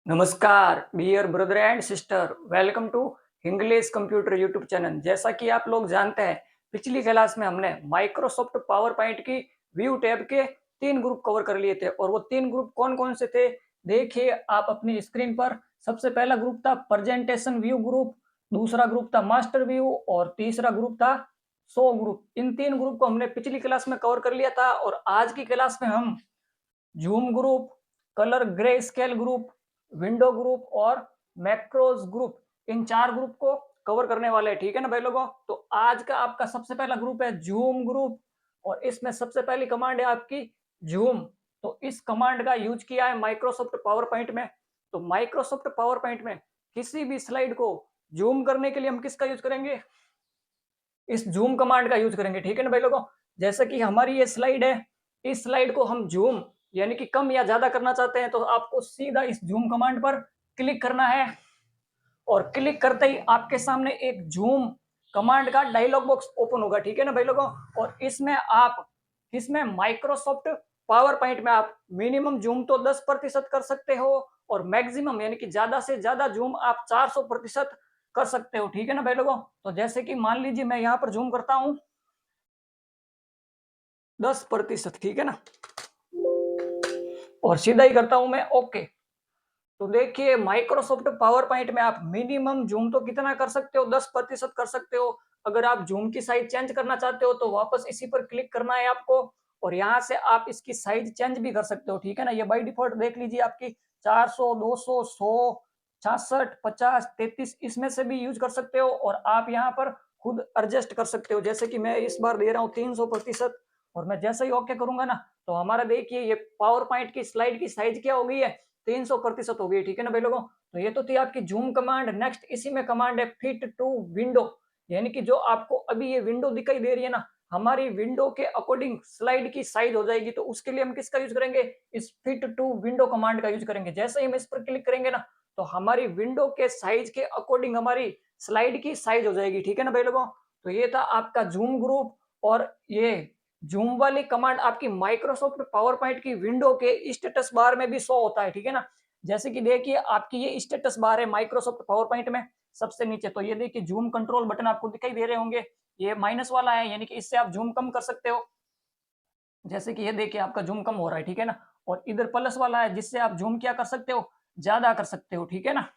नमस्कार dear brother and sister, welcome to English computer YouTube channel. जैसा कि आप लोग जानते हैं, पिछली क्लास में हमने माइक्रोसॉफ्ट पावर पॉइंट की व्यू टैब के 3 ग्रुप कवर कर लिए थे। और वो 3 ग्रुप कौन कौन से थे देखिए आप अपनी स्क्रीन पर। सबसे पहला ग्रुप था प्रेजेंटेशन व्यू ग्रुप, दूसरा ग्रुप था मास्टर व्यू और तीसरा ग्रुप था शो ग्रुप। इन 3 ग्रुप को हमने पिछली क्लास में कवर कर लिया था। और आज की क्लास में हम zoom group, colour grey scale group, window group और मैक्रोज ग्रुप, इन 4 ग्रुप को कवर करने वाले हैं। ठीक है ना भाई लोगों। तो आज का आपका सबसे पहला ग्रुप है जूम ग्रुप और इसमें सबसे पहली कमांड है आपकी जूम। तो इस कमांड का यूज किया है माइक्रोसॉफ्ट पावर पॉइंट में। तो माइक्रोसॉफ्ट पावर पॉइंट में किसी भी स्लाइड को जूम करने के लिए हम किसका यूज करेंगे? इस जूम कमांड का यूज करेंगे। ठीक है ना भाई लोगों। जैसे कि हमारी ये स्लाइड है, इस स्लाइड को हम जूम यानी कि कम या ज्यादा करना चाहते हैं तो आपको सीधा इस जूम कमांड पर क्लिक करना है। और क्लिक करते ही आपके सामने एक जूम कमांड का डायलॉग बॉक्स ओपन होगा। ठीक है ना भाई लोगों। और इसमें माइक्रोसॉफ्ट पावर पॉइंट में आप मिनिमम जूम तो 10% कर सकते हो और मैक्सिमम यानी कि ज्यादा से ज्यादा जूम आप 400% कर सकते हो। ठीक है ना भाई लोगों। तो जैसे कि मान लीजिए मैं यहाँ पर जूम करता हूँ 10%। ठीक है ना। और सीधा ही करता हूं मैं ओके। तो देखिए माइक्रोसॉफ्ट पावर पॉइंट में आप मिनिमम जूम तो कितना कर सकते हो? 10% कर सकते हो। अगर आप जूम की साइज चेंज करना चाहते हो तो वापस इसी पर क्लिक करना है आपको और यहाँ से आप इसकी साइज चेंज भी कर सकते हो। ठीक है ना। ये बाय डिफॉल्ट देख लीजिए आपकी 400, 200, 100, 66, 50, 33 इसमें से भी यूज कर सकते हो। और आप यहाँ पर खुद एडजस्ट कर सकते हो। जैसे कि मैं इस बार दे रहा हूँ 300% और मैं जैसे ही ओके करूंगा ना तो हमारा देखिए ये पावर पॉइंट की स्लाइड की साइज क्या हो गई है? 300% हो गई। ठीक है ना भाई लोगों। तो ये तो थी आपकी जूम कमांड। नेक्स्ट इसी में कमांड है फिट टू विंडो, यानी कि जो आपको अभी ये विंडो दिखाई दे रही है ना, हमारी विंडो के अकॉर्डिंग स्लाइड की साइज हो जाएगी। तो उसके लिए हम किसका यूज करेंगे? इस फिट टू विंडो कमांड का यूज करेंगे। जैसे ही हम इस पर क्लिक करेंगे ना तो हमारी विंडो के साइज के अकॉर्डिंग हमारी स्लाइड की साइज हो जाएगी। ठीक है ना भाई लोगों। तो ये था आपका जूम ग्रुप। और ये जूम वाली कमांड आपकी माइक्रोसॉफ्ट पावर पॉइंट की विंडो के स्टेटस बार में भी शो होता है। ठीक है ना। जैसे कि देखिए आपकी ये स्टेटस बार है माइक्रोसॉफ्ट पावर पॉइंट में सबसे नीचे। तो ये देखिए जूम कंट्रोल बटन आपको दिखाई दे रहे होंगे, ये माइनस वाला है यानी कि इससे आप जूम कम कर सकते हो। जैसे कि ये देखिए आपका जूम कम हो रहा है। ठीक है ना। और इधर प्लस वाला है जिससे आप जूम क्या कर सकते हो? ज्यादा कर सकते हो। ठीक है ना।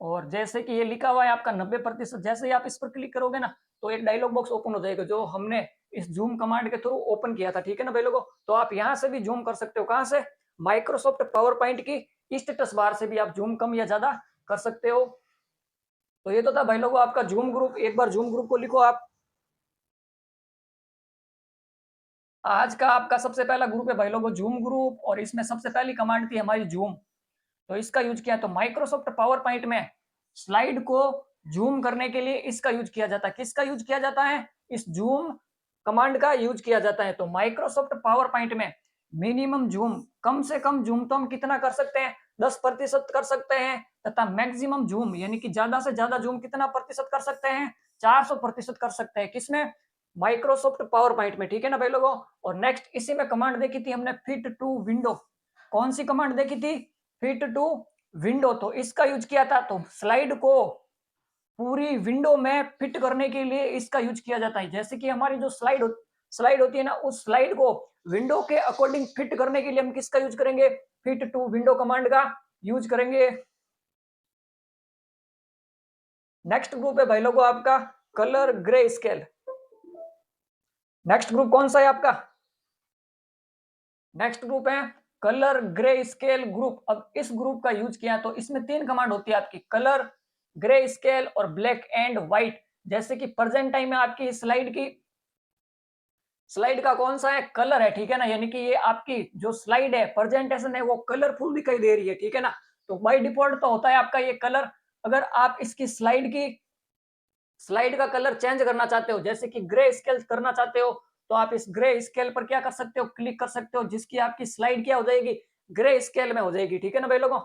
और जैसे कि ये लिखा हुआ है आपका 90%, जैसे ही आप इस पर क्लिक करोगे ना तो एक डायलॉग बॉक्स ओपन हो जाएगा जो हमने इस जूम कमांड के थ्रू ओपन किया था। ठीक है ना भाई लोगों। तो आप यहाँ से भी जूम कर सकते हो। कहाँ से? माइक्रोसॉफ्ट पावर पॉइंट की स्टेटस बार से भी आप जूम कम या ज्यादा कर सकते हो। तो ये तो था भाई लोगों आपका जूम ग्रुप। एक बार जूम ग्रुप को लिखो आप। आज का आपका सबसे पहला ग्रुप है भाई लोगों जूम ग्रुप और इसमें सबसे पहली कमांड थी हमारी जूम। तो इसका यूज किया तो माइक्रोसॉफ्ट पावर पॉइंट में स्लाइड को जूम करने के लिए इसका यूज किया जाता है। किसका यूज किया जाता है? इस जूम कमांड का यूज किया जाता है। तो माइक्रोसॉफ्ट पावर पॉइंट में मिनिमम जूम, कम से कम जूम तो हम कितना कर सकते हैं? 10% कर सकते हैं। तथा मैक्सिमम जूम यानी कि ज्यादा से ज्यादा जूम कितना प्रतिशत कर सकते हैं? 400% कर सकते हैं। किसमें? माइक्रोसॉफ्ट पावर पॉइंट में। ठीक है ना भाई लोगों। और नेक्स्ट इसी में कमांड देखी थी हमने फिट टू विंडो। कौन सी कमांड देखी थी? Fit to window. तो इसका यूज किया था। तो स्लाइड को पूरी विंडो में फिट करने के लिए इसका यूज किया जाता है। जैसे कि हमारी जो स्लाइड होती है ना, उस स्लाइड को विंडो के अकॉर्डिंग फिट करने के लिए हम किसका यूज करेंगे? फिट टू विंडो कमांड का यूज करेंगे। नेक्स्ट ग्रुप है भाई लोगों आपका colour grey scale. Next group कौन सा है आपका? नेक्स्ट ग्रुप है कलर ग्रे स्केल ग्रुप। अब इस ग्रुप का यूज किया तो इसमें 3 कमांड होती है आपकी, कलर, ग्रे स्केल और ब्लैक एंड व्हाइट। जैसे कि प्रेजेंट टाइम में आपकी स्लाइड का कौन सा है? कलर है। ठीक है ना। यानी कि ये आपकी जो स्लाइड है प्रेजेंटेशन है वो कलरफुल दिखाई दे रही है। ठीक है ना। तो बाय डिफॉल्ट तो होता है आपका ये कलर। अगर आप इसकी स्लाइड का कलर चेंज करना चाहते हो, जैसे कि ग्रे स्केल करना चाहते हो, तो आप इस ग्रे स्केल पर क्या कर सकते हो? क्लिक कर सकते हो, जिसकी आपकी स्लाइड क्या हो जाएगी? ग्रे स्केल में हो जाएगी। ठीक है ना भाई लोगों।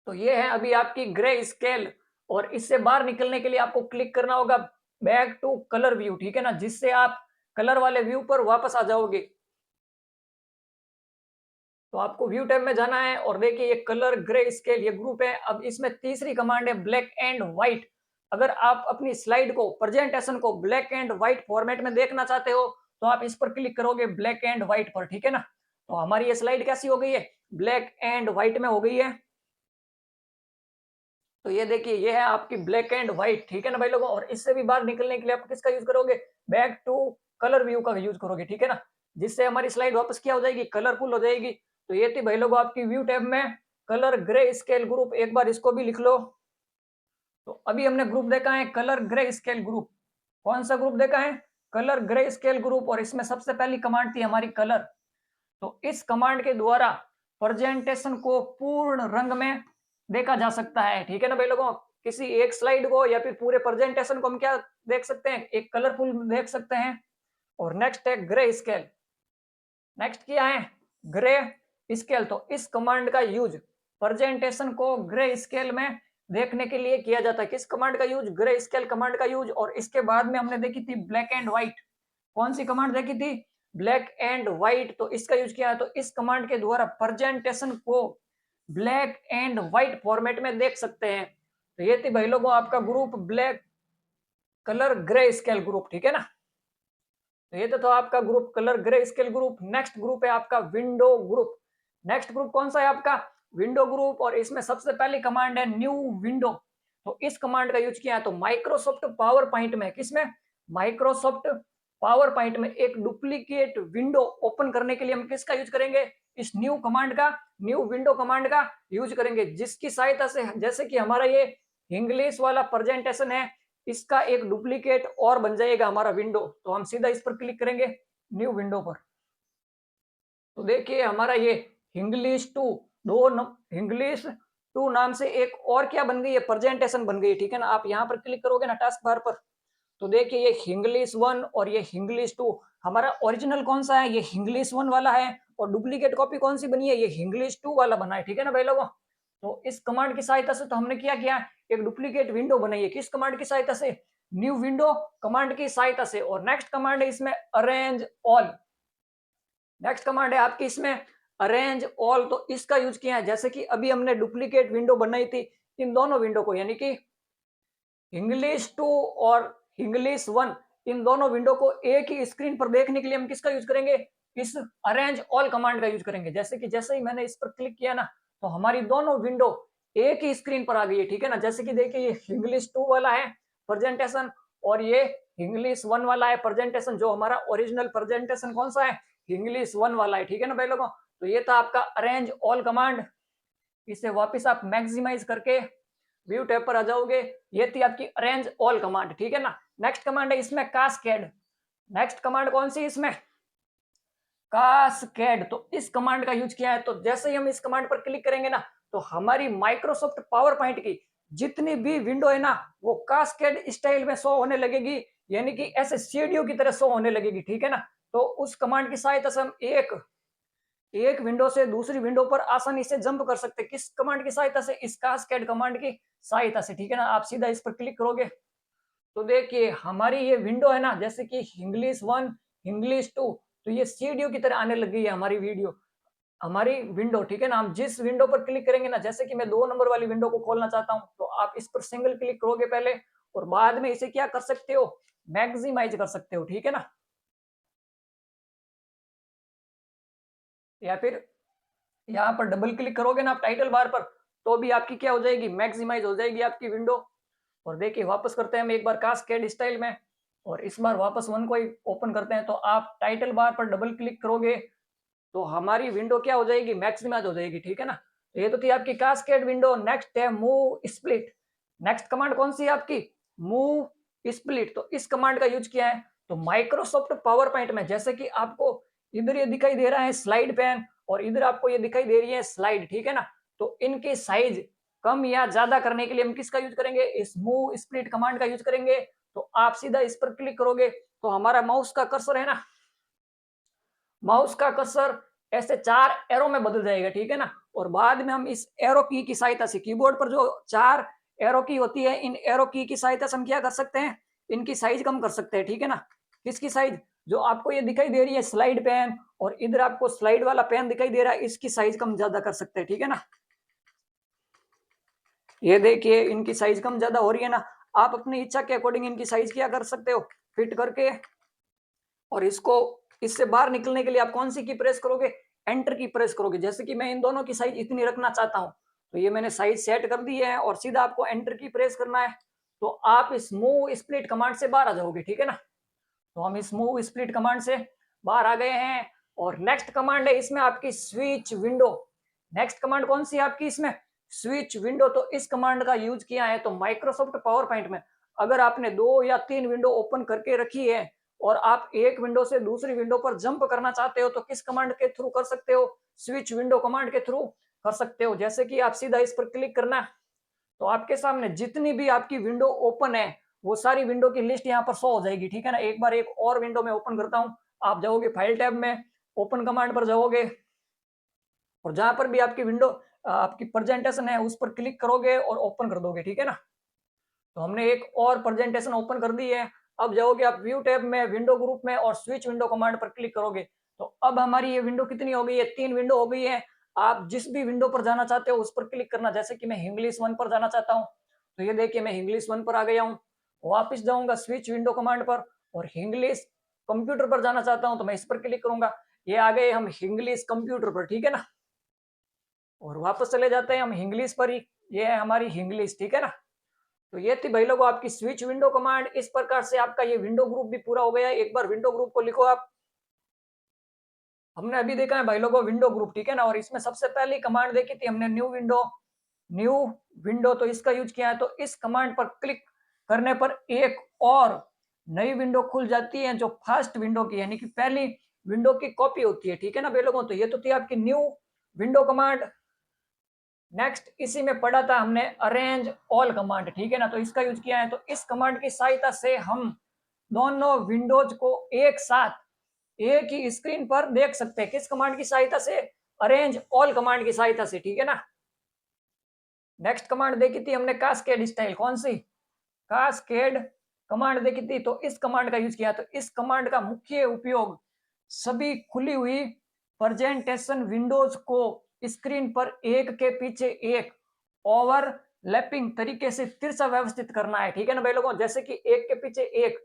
तो ये है अभी आपकी ग्रे स्केल। और इससे बाहर निकलने के लिए आपको क्लिक करना होगा बैक टू कलर व्यू। ठीक है ना, जिससे आप कलर वाले व्यू पर वापस आ जाओगे। तो आपको व्यू टैब में जाना है और देखिए ये कलर ग्रे स्केल ये ग्रुप है। अब इसमें तीसरी कमांड है ब्लैक एंड व्हाइट। अगर आप अपनी स्लाइड को प्रेजेंटेशन को ब्लैक एंड व्हाइट फॉर्मेट में देखना चाहते हो तो आप इस पर क्लिक करोगे ब्लैक एंड व्हाइट पर, ठीक है ना। तो हमारी ये स्लाइड कैसी हो गई है, ब्लैक एंड व्हाइट में हो गई है। तो ये देखिए ये है आपकी ब्लैक एंड व्हाइट, ठीक है ना भाई लोगों। और इससे भी बाहर निकलने के लिए आप किसका यूज करोगे, बैक टू कलर व्यू का यूज करोगे, ठीक है ना, जिससे हमारी स्लाइड वापस क्या हो जाएगी, कलरफुल हो जाएगी। तो ये थी भाई लोगों आपकी व्यू टैब में कलर ग्रे स्केल ग्रुप। एक बार इसको भी लिख लो। तो अभी हमने ग्रुप देखा है कलर ग्रे स्केल ग्रुप। कौन सा ग्रुप देखा है, कलर ग्रे स्केल ग्रुप। और इसमें सबसे पहली कमांड थी हमारी कलर। तो इस कमांड के द्वारा प्रेजेंटेशन को पूर्ण रंग में देखा जा सकता है, ठीक है ना भाई लोगों। किसी एक स्लाइड को या फिर पूरे प्रेजेंटेशन को हम क्या देख सकते हैं, एक कलरफुल देख सकते हैं। और नेक्स्ट है ग्रे स्केल। नेक्स्ट क्या है, ग्रे स्केल। तो इस कमांड का यूज प्रेजेंटेशन को ग्रे स्केल में देखने के लिए किया जाता है। किस कमांड का यूज, ग्रे स्केल कमांड का यूज। और इसके बाद में हमने देखी थी ब्लैक एंड व्हाइट। कौन सी कमांड देखी थी, ब्लैक एंड व्हाइट। तो इसका यूज किया है। तो इस कमांड के द्वारा प्रेजेंटेशन को ब्लैक एंड व्हाइट फॉर्मेट में देख सकते हैं। तो ये थी भाई लोगों आपका group black colour grey scale group, ठीक है ना। तो ये तो आपका group colour grey scale group. Next group है आपका विंडो ग्रुप। नेक्स्ट ग्रुप कौन सा है आपका, विंडो ग्रुप। और इसमें सबसे पहली कमांड है न्यू विंडो। तो इस कमांड का यूज किया है। तो माइक्रोसॉफ्ट पावर पॉइंट में, किसमें, माइक्रोसॉफ्ट पावर पॉइंट में एक डुप्लीकेट विंडो ओपन करने के लिए हम किसका यूज करेंगे, इस न्यू कमांड का, न्यू विंडो कमांड का यूज करेंगे। जिसकी सहायता से, जैसे कि हमारा ये इंग्लिश वाला प्रेजेंटेशन है, इसका एक डुप्लीकेट और बन जाएगा हमारा विंडो। तो हम सीधा इस पर क्लिक करेंगे न्यू विंडो पर। तो देखिए हमारा ये इंग्लिश टू इंग्लिश टू नाम से एक और क्या बन गई है, प्रेजेंटेशन बन गई, ठीक है ना। आप यहाँ पर क्लिक करोगे ना टास्क बार पर, तो देखिए ये इंग्लिश 1 और ये इंग्लिश 2। हमारा ओरिजिनल कौन सा है, ये इंग्लिश 1 वाला है। और डुप्लीकेट कॉपी कौन सी बनी है, ये इंग्लिश 2 वाला बना है, ठीक है ना भाई लोगों। तो इस कमांड की सहायता से तो हमने क्या किया, एक डुप्लीकेट विंडो बनाई है। किस कमांड की सहायता से, न्यू विंडो कमांड की सहायता से। और नेक्स्ट कमांड है इसमें अरेंज ऑल। नेक्स्ट कमांड है आपकी इसमें अरेंज ऑल। तो इसका यूज किया है, जैसे कि अभी हमने डुप्लीकेट विंडो बनाई थी, इन दोनों विंडो को, यानी कि इंग्लिश 2 और इंग्लिश 1, इन दोनों विंडो को एक ही स्क्रीन पर देखने के लिए हम किसका यूज करेंगे, इस अरेंज ऑल कमांड का यूज करेंगे। जैसे कि जैसे ही मैंने इस पर क्लिक किया ना, तो हमारी दोनों विंडो एक ही स्क्रीन पर आ गई है, ठीक है ना। जैसे कि देखिए ये इंग्लिश 2 वाला है प्रेजेंटेशन, और ये इंग्लिश 1 वाला है प्रेजेंटेशन। जो हमारा ओरिजिनल प्रेजेंटेशन कौन सा है, इंग्लिश 1 वाला है, ठीक है ना भाई लोगों। तो ये था आपका अरेंज ऑल कमांड। इसे वापस आप मैक्सिमाइज करके व्यू टैब पर आ जाओगे। ये थी आपकी अरेंज ऑल कमांड, ठीक है ना। नेक्स्ट कमांड है इसमें कास्केड। नेक्स्ट कमांड कौन सी इसमें, कास्केड। तो इस कमांड का यूज किया है। तो जैसे ही हम इस कमांड पर क्लिक करेंगे ना, तो हमारी माइक्रोसॉफ्ट पावर पॉइंट की जितनी भी विंडो है ना, वो कास्केड स्टाइल में शो होने लगेगी, यानी कि ऐसे सीढ़ियों की तरह शो होने लगेगी, ठीक है ना। तो उस कमांड की सहायता से हम एक विंडो से दूसरी विंडो पर आसानी से जंप कर सकते हैं। किस कमांड की सहायता से, इस कास्केड कमांड की सहायता से, ठीक है ना। आप सीधा इस पर क्लिक करोगे तो देखिए हमारी ये विंडो है ना, जैसे कि इंग्लिश 1 इंग्लिश 2, तो ये सीढ़ियों की तरह आने लग गई है हमारी वीडियो, हमारी विंडो, ठीक है ना। हम जिस विंडो पर क्लिक करेंगे ना, जैसे कि मैं 2 नंबर वाली विंडो को खोलना चाहता हूं, तो आप इस पर सिंगल क्लिक करोगे पहले, और बाद में इसे क्या कर सकते हो, मैक्सिमाइज कर सकते हो, ठीक है ना। या फिर यहाँ पर डबल क्लिक करोगे ना आप टाइटल बार पर, तो भी आपकी क्या हो जाएगी, मैक्सिमाइज हो जाएगी आपकी विंडो। और देखिए वापस करते हैं हम एक बार कास्केड स्टाइल में, और इस बार वापस 1 को ही ओपन करते हैं। तो आप टाइटल बार पर डबल क्लिक करोगे तो हमारी विंडो क्या हो जाएगी, मैक्सिमाइज हो जाएगी, ठीक है ना। तो ये तो थी आपकी कास्केड विंडो। नेक्स्ट है मूव स्प्लिट। नेक्स्ट कमांड कौन सी है आपकी, मूव स्प्लिट। तो इस कमांड का यूज किया है। तो माइक्रोसॉफ्ट पावर पॉइंट में, जैसे कि आपको इधर ये दिखाई दे रहा है स्लाइड पैन, और इधर आपको ये दिखाई दे रही है स्लाइड, ठीक है ना। तो इनके साइज कम या ज्यादा करने के लिए हम किसका यूज करेंगे, इस मूव स्प्लिट कमांड का यूज करेंगे। तो आप सीधा इस पर क्लिक करोगे तो हमारा माउस का कर्सर है ना, माउस का कर्सर ऐसे 4 एरो में बदल जाएगा, ठीक है ना। और बाद में हम इस एरो की सहायता से, कीबोर्ड पर जो 4 एरो की होती है, इन एरो की सहायता से हम क्या कर सकते हैं, इनकी साइज कम कर सकते हैं, ठीक है ना। किसकी साइज, जो आपको ये दिखाई दे रही है स्लाइड पैन और इधर आपको स्लाइड वाला पेन दिखाई दे रहा है, इसकी साइज कम ज्यादा कर सकते हैं, ठीक है ना। ये देखिए इनकी साइज कम ज्यादा हो रही है ना, आप अपनी इच्छा के अकॉर्डिंग इनकी साइज क्या कर सकते हो, फिट करके। और इसको इससे बाहर निकलने के लिए आप कौन सी की प्रेस करोगे, एंटर की प्रेस करोगे। जैसे कि मैं इन दोनों की साइज इतनी रखना चाहता हूं, तो ये मैंने साइज सेट कर दी है और सीधा आपको एंटर की प्रेस करना है, तो आप इस मूव स्प्लिट कमांड से बाहर आ जाओगे, ठीक है ना। तो हम इस मूव स्प्लिट कमांड से बाहर आ गए हैं। और नेक्स्ट कमांड है इसमें आपकी स्विच विंडो। नेक्स्ट कमांड कौन सी है आपकी इसमें, स्विच विंडो। तो इस कमांड का यूज किया है तो माइक्रोसॉफ्ट पावर पॉइंट में अगर आपने 2 या 3 विंडो ओपन करके रखी है और आप एक विंडो से दूसरी विंडो पर जंप करना चाहते हो, तो किस कमांड के थ्रू कर सकते हो, स्विच विंडो कमांड के थ्रू कर सकते हो। जैसे कि आप सीधा इस पर क्लिक करना, तो आपके सामने जितनी भी आपकी विंडो ओपन है वो सारी विंडो की लिस्ट यहाँ पर शो हो जाएगी, ठीक है ना। एक बार एक और विंडो में ओपन करता हूँ, आप जाओगे फाइल टैब में, ओपन कमांड पर जाओगे और जहां पर भी आपकी विंडो आपकी प्रेजेंटेशन है उस पर क्लिक करोगे और ओपन कर दोगे, ठीक है ना। तो हमने एक और प्रेजेंटेशन ओपन कर दी है। अब जाओगे आप व्यू टैब में, विंडो ग्रुप में और स्विच विंडो कमांड पर क्लिक करोगे, तो अब हमारी ये विंडो कितनी हो गई है, 3 विंडो हो गई है। आप जिस भी विंडो पर जाना चाहते हो उस पर क्लिक करना। जैसे कि मैं इंग्लिश 1 पर जाना चाहता हूँ, तो ये देखिए मैं इंग्लिश 1 पर आ गया हूँ। वापिस जाऊंगा स्विच विंडो कमांड पर और इंग्लिश कंप्यूटर पर जाना चाहता हूँ, तो मैं इस पर क्लिक करूंगा। ये आ गए हम इंग्लिश कंप्यूटर पर, ठीक है ना। और वापस चले जाते हैं हम इंग्लिश पर ही, ये है हमारी इंग्लिश, ठीक है ना। तो ये थी भाई लोगों आपकी स्विच विंडो कमांड। इस प्रकार से आपका ये विंडो ग्रुप भी पूरा हो गया है। एक बार विंडो ग्रुप को लिखो आप। हमने अभी देखा है भाई लोगों विंडो ग्रुप, ठीक है ना। और इसमें सबसे पहली कमांड देखी थी हमने न्यू विंडो, न्यू विंडो, तो इसका यूज किया है। तो इस कमांड पर क्लिक करने पर एक और नई विंडो खुल जाती है जो फर्स्ट विंडो की यानी कि पहली विंडो की कॉपी होती है, ठीक है ना भाई लोगों। तो ये तो थी आपकी न्यू विंडो कमांड। नेक्स्ट इसी में पढ़ा था हमने अरेंज ऑल कमांड, ठीक है ना। तो इसका यूज किया है। तो इस कमांड की सहायता से हम दोनों विंडोज को एक साथ एक ही स्क्रीन पर देख सकते हैं। किस कमांड की सहायता से, अरेंज ऑल कमांड की सहायता से, ठीक है ना। नेक्स्ट कमांड देखी थी हमने कास्केड स्टाइल, कौन सी, कास्केड कमांड देखी थी। तो इस कमांड का यूज किया। तो इस कमांड का मुख्य उपयोग सभी खुली हुई प्रेजेंटेशन विंडोज को स्क्रीन पर एक के पीछे एक ओवरलैपिंग तरीके से तिरछा व्यवस्थित करना है, ठीक है ना भाई लोगों। जैसे कि एक के पीछे एक,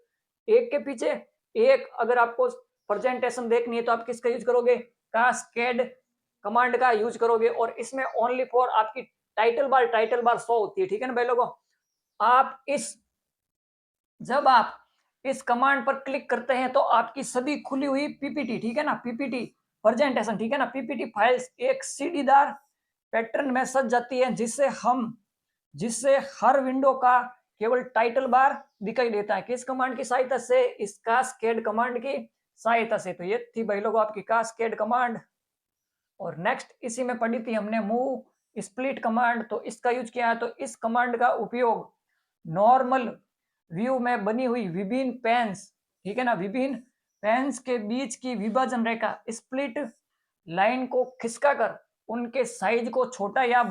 एक के पीछे एक अगर आपको प्रेजेंटेशन देखनी है तो आप किसका यूज करोगे, कास्केड कमांड का यूज करोगे। और इसमें ओनली फॉर आपकी टाइटल बार शो होती है, ठीक है ना भाई लोगों। आप इस जब आप इस कमांड पर क्लिक करते हैं तो आपकी सभी खुली हुई पीपीटी, ठीक है ना, पीपीटी प्रेजेंटेशन, ठीक है ना, पीपीटी फाइल्स एक सीढ़ीदार पैटर्न में सज जाती है, जिससे हर विंडो का केवल टाइटल बार दिखाई देता है। किस कमांड की सहायता से, इस कास्केड कमांड की सहायता से। तो ये थी भाई लोगों आपकी कास्केड कमांड। और नेक्स्ट इसी में पढ़ी थी हमने मूव स्प्लिट कमांड। तो इसका यूज किया है। तो इस कमांड का उपयोग नॉर्मल व्यू में बनी हुई विभिन्न पेन्स, ठीक है ना, विभिन्न पेन्स के बीच की विभाजन रेखा स्प्लिट लाइन को खिसकाकर उनके साइज को छोटा या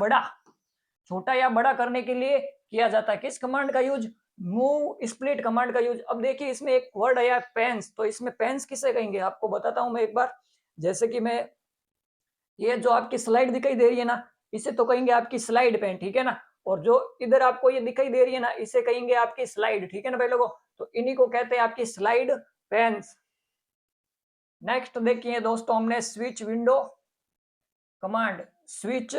बड़ा करने के लिए किया जाता है। किस कमांड का यूज, मूव स्प्लिट कमांड का यूज। अब देखिए इसमें एक वर्ड आया पेन्स, तो इसमें पेन्स किसे कहेंगे आपको बताता हूं मैं एक बार। जैसे कि मैं ये जो आपकी स्लाइड दिखाई दे रही है ना, इसे तो कहेंगे आपकी स्लाइड पेन, ठीक है ना। और जो इधर आपको ये दिखाई दे रही है ना, इसे कहेंगे आपकी स्लाइड, ठीक है ना भाई लोगों। तो इन्हीं को कहते हैं आपकी स्लाइड पेन्स। नेक्स्ट देखिए दोस्तों हमने switch window command, switch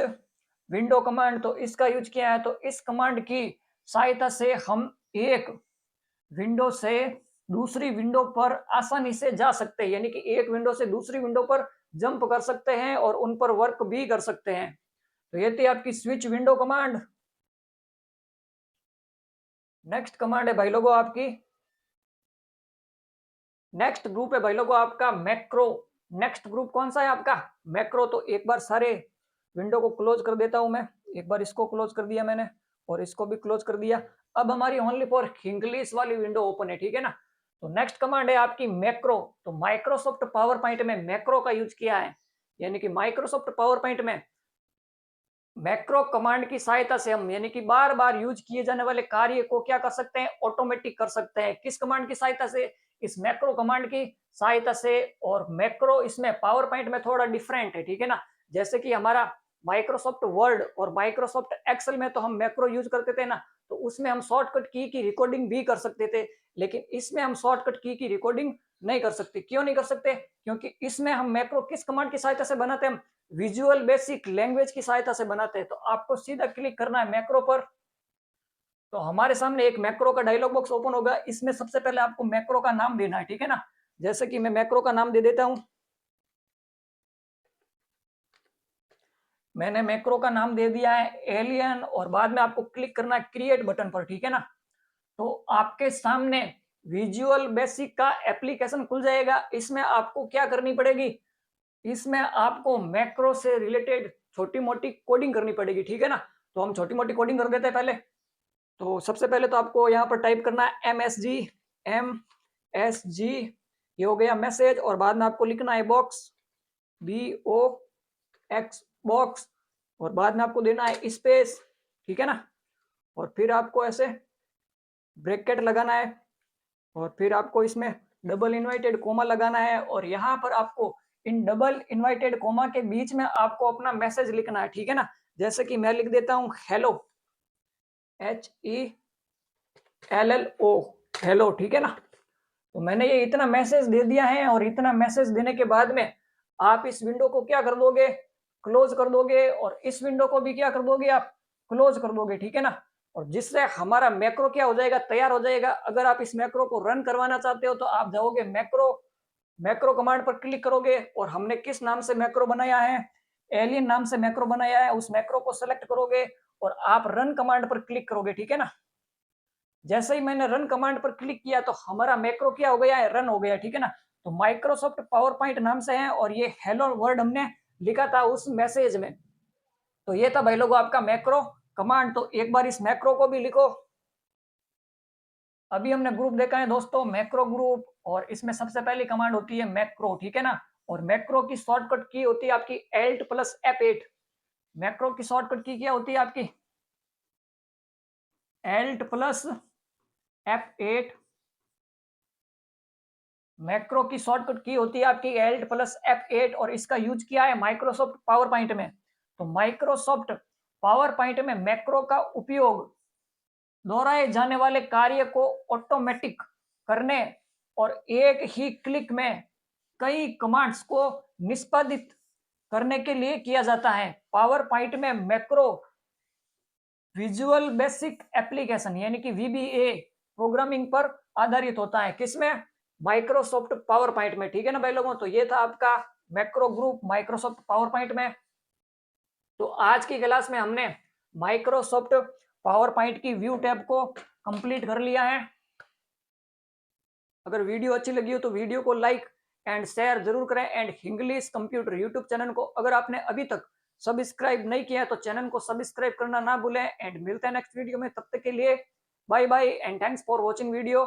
window command, तो इसका यूज किया है। तो इस कमांड की सहायता से हम एक विंडो से दूसरी विंडो पर आसानी से जा सकते हैं, यानी कि एक विंडो से दूसरी विंडो पर जंप कर सकते हैं और उन पर वर्क भी कर सकते हैं। तो ये थी आपकी switch window command. Next command है भाई लोगों आपकी, नेक्स्ट ग्रुप है भाई लोगों आपका मैक्रो। नेक्स्ट ग्रुप कौन सा है आपका, मैक्रो। तो एक बार सारे विंडो को क्लोज कर देता हूं मैं। एक बार इसको क्लोज कर दिया मैंने और इसको भी क्लोज कर दिया। अब हमारी ओनली फॉर इंग्लिश वाली विंडो ओपन है, ठीक है ना। तो नेक्स्ट कमांड है आपकी मैक्रो। तो माइक्रोसॉफ्ट पावर पॉइंट में मैक्रो का यूज किया है, यानी कि माइक्रोसॉफ्ट पावर पॉइंट में मैक्रो कमांड की सहायता से हम यानी कि बार बार यूज किए जाने वाले कार्य को क्या कर सकते हैं, ऑटोमेटिक कर सकते हैं। किस कमांड की सहायता से, इस मैक्रो कमांड की सहायता से, और मैक्रो इसमें पावर पॉइंट में थोड़ा डिफरेंट है, ठीक है ना। जैसे कि हमारा माइक्रोसॉफ्ट वर्ड और माइक्रोसॉफ्ट एक्सेल में तो हम मैक्रो यूज करते थे ना, तो उसमें हम शॉर्टकट की रिकॉर्डिंग भी कर सकते थे, लेकिन इसमें हम शॉर्टकट की रिकॉर्डिंग नहीं कर सकते। क्यों नहीं कर सकते? क्योंकि इसमें हम मैक्रो किस कमांड की सहायता से बनाते हैं? हम विजुअल बेसिक लैंग्वेज की सहायता से बनाते हैं। तो आपको सीधा क्लिक करना है मैक्रो पर। तो हमारे सामने एक मैक्रो का डायलॉग बॉक्स ओपन होगा। इसमें सबसे पहले आपको मैक्रो का नाम देना है, ठीक है ना। जैसे कि मैं मैक्रो का नाम दे देता हूं। मैंने मैक्रो का नाम दे दिया है एलियन, और बाद में आपको क्लिक करना है क्रिएट बटन पर, ठीक है ना। तो आपके सामने विजुअल बेसिक का एप्लीकेशन खुल जाएगा। इसमें आपको क्या करनी पड़ेगी? इसमें आपको मैक्रो से रिलेटेड छोटी मोटी कोडिंग करनी पड़ेगी, ठीक है ना। तो हम छोटी मोटी कोडिंग कर देते हैं पहले। तो सबसे पहले तो आपको यहाँ पर टाइप करना है MSG, ये हो गया मैसेज, और बाद में आपको लिखना है बॉक्स, BOX बॉक्स, और बाद में आपको देना है स्पेस, ठीक है ना। और फिर आपको ऐसे ब्रैकेट लगाना है, और फिर आपको इसमें डबल इन्वर्टेड कोमा लगाना है, और यहाँ पर आपको इन डबल इन्वर्टेड कोमा के बीच में आपको अपना मैसेज लिखना है, ठीक है ना। जैसे कि मैं लिख देता हूँ हेलो, HELLO, हेलो, ठीक है ना। तो मैंने ये इतना मैसेज दे दिया है, और इतना मैसेज देने के बाद में आप इस विंडो को क्या कर दोगे? क्लोज कर दोगे, और इस विंडो को भी क्या कर दोगे? आप क्लोज कर दोगे, ठीक है ना। और जिससे हमारा मैक्रो क्या हो जाएगा? तैयार हो जाएगा। अगर आप इस मैक्रो को रन करवाना चाहते हो तो आप जाओगे मैक्रो, मैक्रो कमांड पर क्लिक करोगे, और हमने किस नाम से मैक्रो बनाया है? एलियन नाम से मैक्रो बनाया है। उस मैक्रो को सेलेक्ट करोगे और आप रन कमांड पर क्लिक करोगे, ठीक है ना। जैसे ही मैंने रन कमांड पर क्लिक किया तो हमारा मैक्रो क्या हो गया है? रन हो गया, ठीक है ना। तो माइक्रोसॉफ्ट पावर पॉइंट नाम से है, और ये हेलो वर्ड हमने लिखा था उस मैसेज में। तो ये था भाई लोगों आपका मैक्रो कमांड। तो एक बार इस मैक्रो को भी लिखो। अभी हमने ग्रुप देखा है दोस्तों, मैक्रो ग्रुप, और इसमें सबसे पहली कमांड होती है मैक्रो, ठीक है ना। और मैक्रो की शॉर्टकट की होती है आपकी Alt+F8। मैक्रो की शॉर्टकट की क्या होती है आपकी? Alt+F8। मैक्रो की शॉर्टकट की होती है आपकी Alt+F8, और इसका यूज किया है माइक्रोसॉफ्ट पावर पॉइंट में। तो माइक्रोसॉफ्ट पावर पॉइंट में मैक्रो का उपयोग दोहराए जाने वाले कार्य को ऑटोमेटिक करने और एक ही क्लिक में कई कमांड्स को निष्पादित करने के लिए किया जाता है। पावर पॉइंट में मैक्रो विजुअल बेसिक एप्लीकेशन यानी कि VBA प्रोग्रामिंग पर आधारित होता है। किसमें? माइक्रोसॉफ्ट पावर पॉइंट में, ठीक है ना भाई लोगों। तो ये था आपका macro group Microsoft power point में। तो आज की क्लास में हमने माइक्रोसॉफ्ट पावर पॉइंट की व्यू टैब को कंप्लीट कर लिया है। अगर वीडियो अच्छी लगी हो तो वीडियो को लाइक एंड शेयर जरूर करें। And English computer YouTube channel को अगर आपने अभी तक सब्सक्राइब नहीं किया है तो चैनल को सब्सक्राइब करना ना भूलें। एंड मिलते हैं नेक्स्ट वीडियो में, तब तक के लिए bye bye and thanks for watching video.